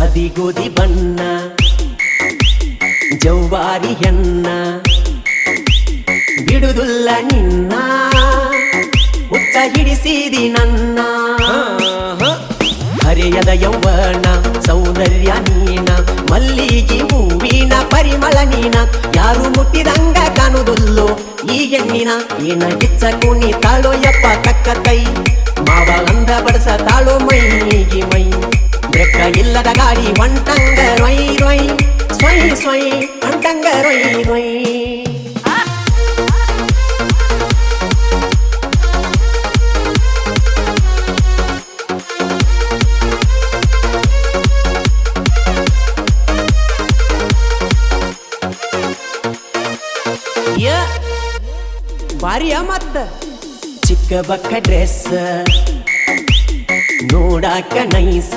ಅದಿಗೋದಿ ಬಣ್ಣ ಜೌವಾರಿ ಹೆಣ್ಣ ಬಿಡುದುಲ್ಲ ನಿನ್ನ ಹುಚ್ಚ ಹಿಡಿಸಿದಿ ನನ್ನ ಹರೆಯದ ಯೌವನ ಸೌಂದರ್ಯ ನೀನ ಮಲ್ಲಿಗೆ ಹೂವಿನ ಪರಿಮಳ ನೀನ ಯಾರು ಮುಟ್ಟಿದಂಗ ಕಾಣುವುದಿಲ್ಲೋ ಈ ಹೆಣ್ಣಿನ ಏನ ಗಿಚ್ಚ ಕುಣಿ ತಾಳೋ ಯಪ್ಪ ಕಕ್ಕ ಕೈ ಮಾವ ಅಂದ ಬಡಸ ತಾಳೋ ಮೈಗೆ ಮೈ ಬ್ರೆಕ್ಕ ಇಲ್ಲದ ಗಾಡಿ ಹೊಂಟಂಗ ರೊಯ್ ರೊಯ್ ಸ್ವಯ್ ಸ್ವಯ್ ಹೊಂಟಂಗ ರೊಯ್ ರೊಯ್ ಬಾರಿಯ ಮತ್ತ ಚಿಕ್ಕ ಬಕ್ಕ ಡ್ರೆಸ್ ನೋಡಾಕ ನೈಸ